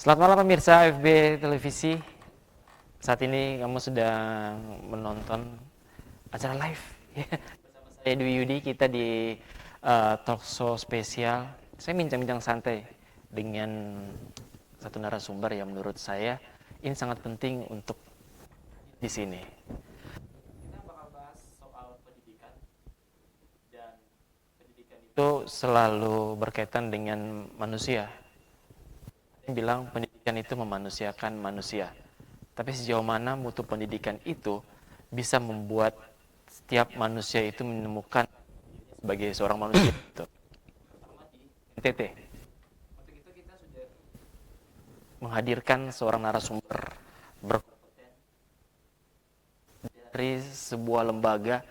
Selamat malam pemirsa AFB Televisi. Saat ini kamu sedang menonton acara live ya. Bersama saya Dwi Yudi, kita di talk show spesial. Saya bincang-bincang santai dengan satu narasumber yang menurut saya ini sangat penting untuk di sini. Kita bakal bahas soal pendidikan, dan pendidikan itu selalu berkaitan dengan manusia. Yang bilang pendidikan itu memanusiakan manusia. Tapi sejauh mana mutu pendidikan itu bisa membuat setiap manusia itu menemukan sebagai seorang manusia itu. Terutama di NTT. Untuk itu kita sudah menghadirkan seorang narasumber berkompeten dari sebuah lembaga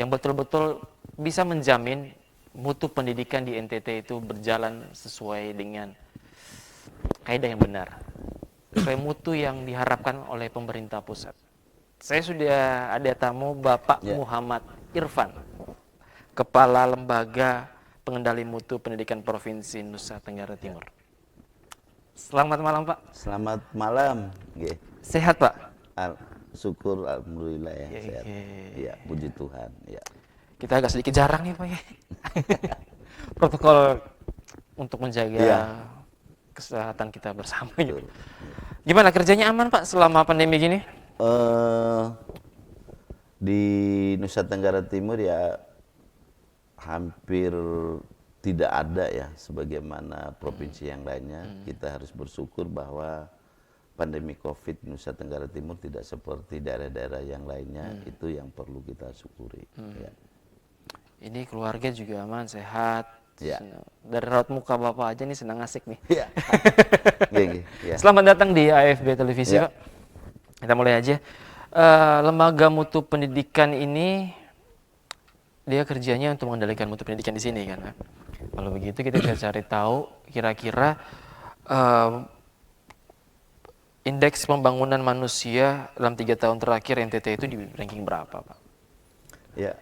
yang betul-betul bisa menjamin mutu pendidikan di NTT itu berjalan sesuai dengan kaidah yang benar, sesuai mutu yang diharapkan oleh pemerintah pusat. Saya sudah ada tamu Bapak Muhammad Irfan, Kepala Lembaga Pengendali Mutu Pendidikan Provinsi Nusa Tenggara Timur. Selamat malam Pak. Selamat malam. Sehat Pak? Syukur alhamdulillah ya, sehat. Ya, puji Tuhan. Ya. Kita agak sedikit jarang nih Pak ya. Protokol untuk menjaga kesehatan kita bersama gitu. Gimana kerjanya aman Pak selama pandemi gini? Di Nusa Tenggara Timur ya hampir tidak ada ya sebagaimana provinsi yang lainnya. Kita harus bersyukur bahwa pandemi COVID Nusa Tenggara Timur tidak seperti daerah-daerah yang lainnya. Itu yang perlu kita syukuri. Ya. Ini keluarga juga aman, sehat. Ya. Dari raut muka Bapak aja nih senang asik nih. Ya. Ya. Selamat datang di AFB Televisi Pak. Kita mulai aja. Lembaga mutu pendidikan ini dia kerjanya untuk mengendalikan mutu pendidikan di sini kan. Kalau begitu kita bisa cari tahu kira-kira indeks pembangunan manusia dalam 3 tahun terakhir NTT itu di ranking berapa Pak? Ya,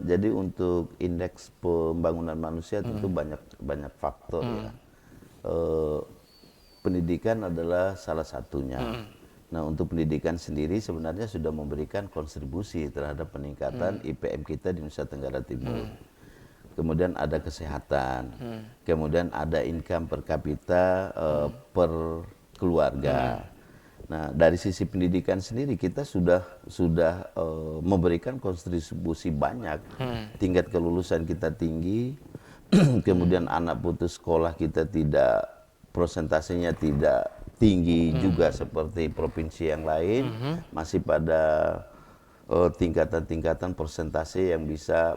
jadi untuk indeks pembangunan manusia tentu banyak faktor ya. Pendidikan adalah salah satunya. Nah, untuk pendidikan sendiri sebenarnya sudah memberikan kontribusi terhadap peningkatan IPM kita di Nusa Tenggara Timur. Kemudian ada kesehatan, kemudian ada income per kapita per keluarga. Nah, dari sisi pendidikan sendiri kita sudah memberikan kontribusi banyak. Tingkat kelulusan kita tinggi, kemudian anak putus sekolah kita prosentasenya tidak tinggi juga seperti provinsi yang lain, masih pada tingkatan-tingkatan persentase yang bisa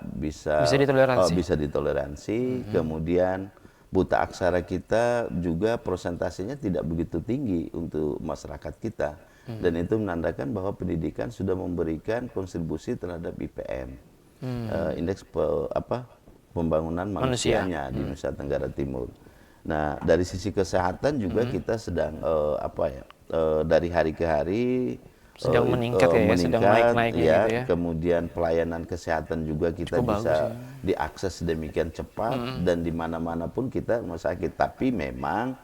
ditoleransi. Kemudian buta aksara kita juga persentasenya tidak begitu tinggi untuk masyarakat kita. Dan itu menandakan bahwa pendidikan sudah memberikan kontribusi terhadap IPM. Indeks pembangunan manusianya di Nusa Tenggara Timur. Nah, dari sisi kesehatan juga kita sedang dari hari ke hari sedang meningkat sedang naik-naik ya, gitu ya. Kemudian pelayanan kesehatan juga kita cukup bisa diakses demikian cepat dan di mana-mana pun kita mau sakit. Tapi memang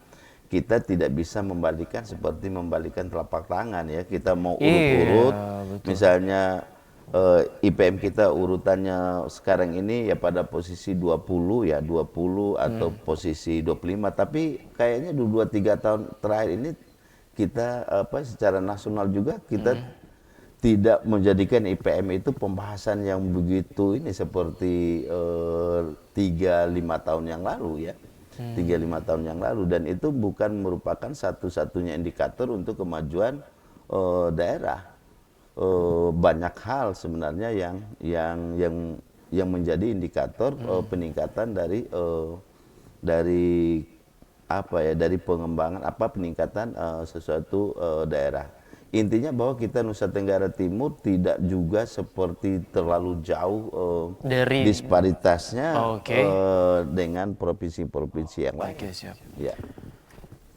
kita tidak bisa membalikan seperti membalikan telapak tangan ya. Kita mau urut-urut, misalnya IPM kita urutannya sekarang ini ya pada posisi 20 atau posisi 25. Tapi kayaknya 2-3 tahun terakhir ini kita secara nasional juga kita tidak menjadikan IPM itu pembahasan yang begitu ini seperti 3-5 tahun yang lalu ya. 3-5 tahun yang lalu, dan itu bukan merupakan satu-satunya indikator untuk kemajuan daerah. Banyak hal sebenarnya yang menjadi indikator peningkatan dari pengembangan peningkatan sesuatu daerah. Intinya bahwa kita Nusa Tenggara Timur tidak juga seperti terlalu jauh dari disparitasnya dengan provinsi-provinsi yang lain. Siap. Ya.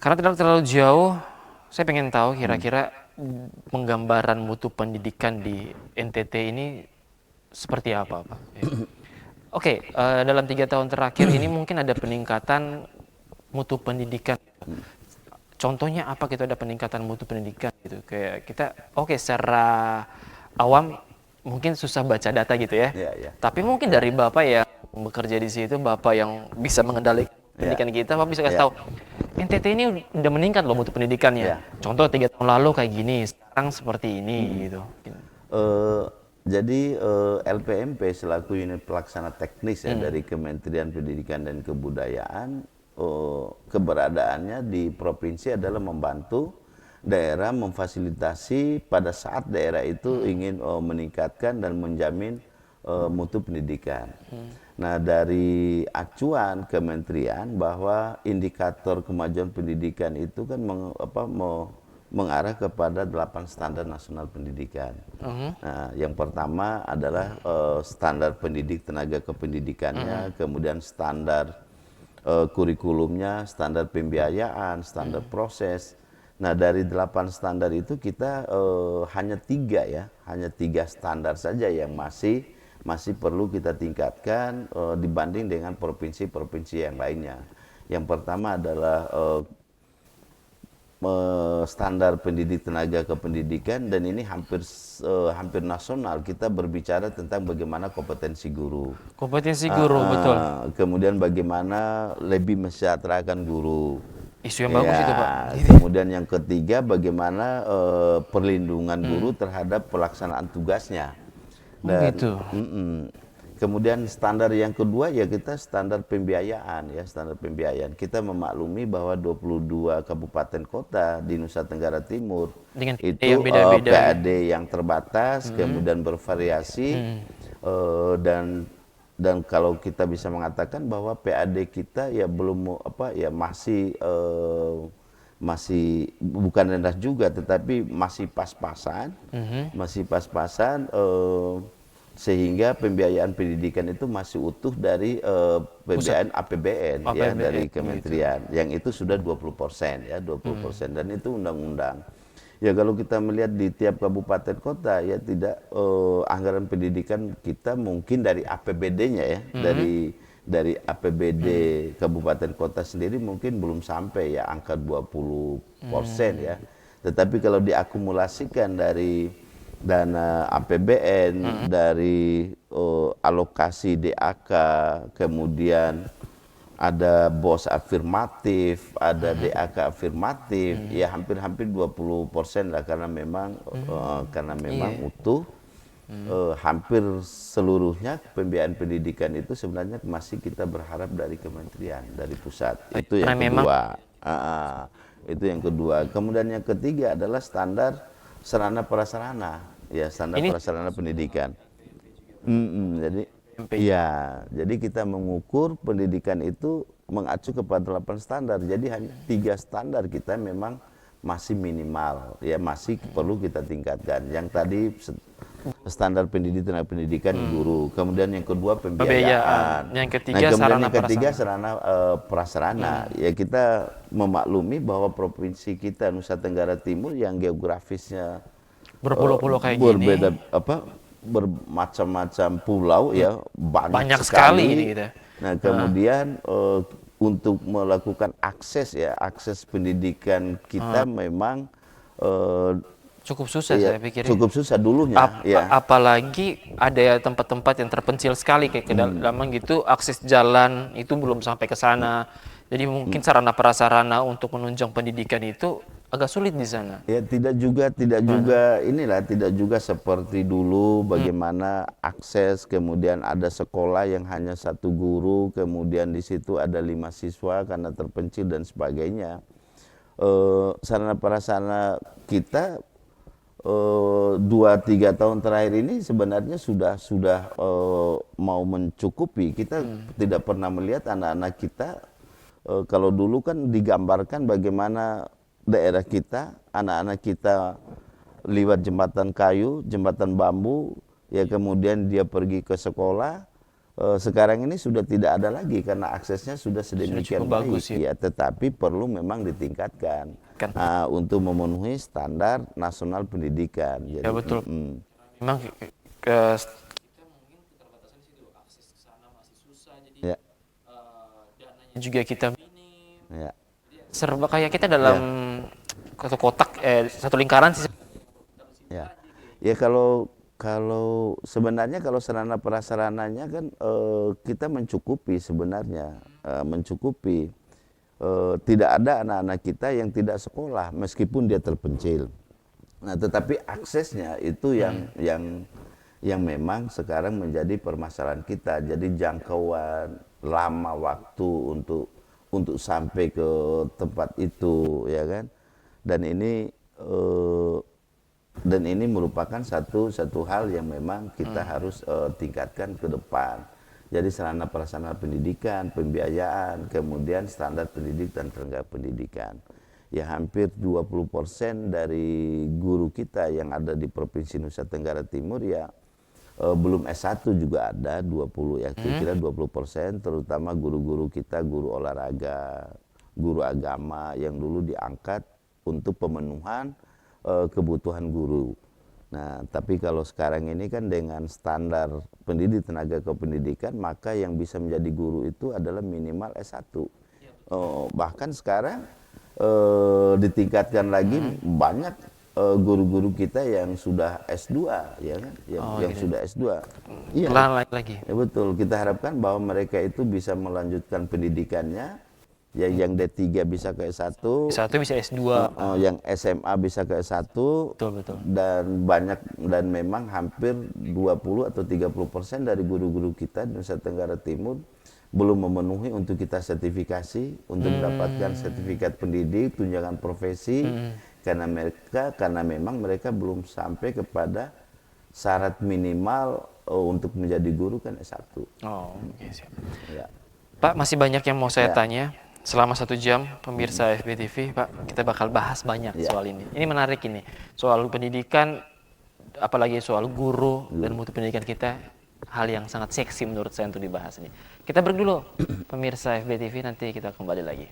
Karena tidak terlalu jauh, saya pengen tahu kira-kira penggambaran mutu pendidikan di NTT ini seperti apa Pak? Dalam 3 tahun terakhir ini mungkin ada peningkatan mutu pendidikan. contohnya apa kita ada peningkatan mutu pendidikan gitu. Kayak kita secara awam mungkin susah baca data gitu ya. Tapi mungkin dari Bapak yang bekerja di situ, Bapak yang bisa mengendalikan pendidikan kita, Bapak bisa kasih tahu NTT ini udah meningkat loh mutu pendidikannya. Contoh 3 tahun lalu kayak gini, sekarang seperti ini gitu. Jadi LPMP selaku unit pelaksana teknis ya dari Kementerian Pendidikan dan Kebudayaan, keberadaannya di provinsi adalah membantu daerah memfasilitasi pada saat daerah itu ingin meningkatkan dan menjamin mutu pendidikan. Nah, dari acuan kementerian bahwa indikator kemajuan pendidikan itu kan mengarah kepada 8 standar nasional pendidikan. Nah, yang pertama adalah standar pendidik tenaga kependidikannya, kemudian standar kurikulumnya, standar pembiayaan, standar proses. Nah, dari 8 standar itu kita hanya 3 standar saja yang masih perlu kita tingkatkan dibanding dengan provinsi-provinsi yang lainnya. Yang pertama adalah standar pendidik tenaga kependidikan, dan ini hampir nasional. Kita berbicara tentang bagaimana kompetensi guru. Kompetensi guru, betul. Kemudian bagaimana lebih mensejahterakan guru. Isu yang bagus itu, Pak. Kemudian yang ketiga, bagaimana perlindungan guru terhadap pelaksanaan tugasnya. Dan, gitu. Kemudian standar yang kedua ya kita standar pembiayaan ya, standar pembiayaan. Kita memaklumi bahwa 22 kabupaten kota di Nusa Tenggara Timur dengan itu yang beda-beda, PAD yang terbatas, kemudian bervariasi, dan kalau kita bisa mengatakan bahwa PAD kita ya belum masih bukan rendah juga, tetapi masih pas-pasan, sehingga pembiayaan pendidikan itu masih utuh dari pembiayaan APBN ya dari kementerian, yang itu sudah 20% ya, 20%, dan itu undang-undang. Ya kalau kita melihat di tiap kabupaten kota ya tidak anggaran pendidikan kita mungkin dari APBD-nya ya, dari APBD kabupaten kota sendiri mungkin belum sampai ya angka 20% ya. Tetapi kalau diakumulasikan dari dana APBN, dari alokasi DAK, kemudian ada BOS afirmatif, ada DAK afirmatif, ya hampir-hampir 20% lah, karena memang utuh. Hampir seluruhnya pembiayaan pendidikan itu sebenarnya masih kita berharap dari kementerian, dari pusat. Itu yang kedua. Itu yang kedua. Kemudian yang ketiga adalah standar sarana prasarana, ya standar prasarana pendidikan. Jadi kita mengukur pendidikan itu mengacu kepada 8 standar. Jadi hanya 3 standar kita memang masih minimal, ya masih perlu kita tingkatkan. Yang tadi standar pendidikan guru, kemudian yang kedua pembiayaan, yang ketiga sarana prasarana. Ya kita memaklumi bahwa provinsi kita Nusa Tenggara Timur yang geografisnya berpulau-pulau kayak berbeda, gini, bermacam-macam pulau ya, banyak sekali ini gitu. Nah kemudian untuk melakukan akses pendidikan kita memang cukup susah, saya pikir. Cukup susah dulunya. Apalagi ada tempat-tempat yang terpencil sekali kayak kedalaman gitu, akses jalan itu belum sampai ke sana. Jadi mungkin sarana prasarana untuk menunjang pendidikan itu agak sulit di sana. Ya tidak juga seperti dulu bagaimana akses, kemudian ada sekolah yang hanya 1 guru, kemudian di situ ada 5 siswa karena terpencil dan sebagainya. Sarana prasarana kita 2-3 tahun terakhir ini sebenarnya sudah mau mencukupi. Kita tidak pernah melihat anak-anak kita, kalau dulu kan digambarkan bagaimana daerah kita, anak-anak kita lewat jembatan kayu, jembatan bambu, ya kemudian dia pergi ke sekolah. Sekarang ini sudah tidak ada lagi karena aksesnya sudah sedemikian baik, ya. Tetapi perlu memang ditingkatkan untuk memenuhi standar nasional pendidikan. Jadi, ya betul. Memang kita mungkin keterbatasan di situ, akses ke sana masih susah, jadi dananya juga kita minim. serba kayak kita dalam satu kotak, satu lingkaran sih. Ya, ya kalau sebenarnya kalau sarana prasarananya kan kita mencukupi sebenarnya, mencukupi. Tidak ada anak-anak kita yang tidak sekolah meskipun dia terpencil. Nah, tetapi aksesnya itu yang memang sekarang menjadi permasalahan kita. Jadi jangkauan lama waktu untuk sampai ke tempat itu, ya kan? Dan ini merupakan satu hal yang memang kita harus tingkatkan ke depan. Jadi sarana prasarana pendidikan, pembiayaan, kemudian standar pendidik dan tenaga pendidikan. Ya hampir 20% dari guru kita yang ada di Provinsi Nusa Tenggara Timur ya belum S1 juga ada 20 ya kira-kira 20%, terutama guru-guru kita, guru olahraga, guru agama yang dulu diangkat untuk pemenuhan kebutuhan guru. Nah, tapi kalau sekarang ini kan dengan standar pendidik tenaga kependidikan, maka yang bisa menjadi guru itu adalah minimal S1. Bahkan sekarang ditingkatkan lagi banyak guru-guru kita yang sudah S2, ya kan? Yang sudah S2. Iya. Lagi. Ya betul. Kita harapkan bahwa mereka itu bisa melanjutkan pendidikannya. Ya, yang D3 bisa ke S1, S1 bisa S2, yang SMA bisa ke S1, betul. dan memang hampir 20 atau 30% dari guru-guru kita di Nusa Tenggara Timur belum memenuhi untuk kita sertifikasi, untuk mendapatkan sertifikat pendidik, tunjangan profesi, karena memang mereka belum sampai kepada syarat minimal untuk menjadi guru kan S1. Oh, oke, siap. Ya. Pak, masih banyak yang mau saya tanya. Selama 1 jam, pemirsa FBTV, Pak, kita bakal bahas banyak soal ini. Ini menarik ini, soal pendidikan, apalagi soal guru dan mutu pendidikan kita, hal yang sangat seksi menurut saya untuk dibahas ini. Kita break dulu, pemirsa FBTV, nanti kita kembali lagi.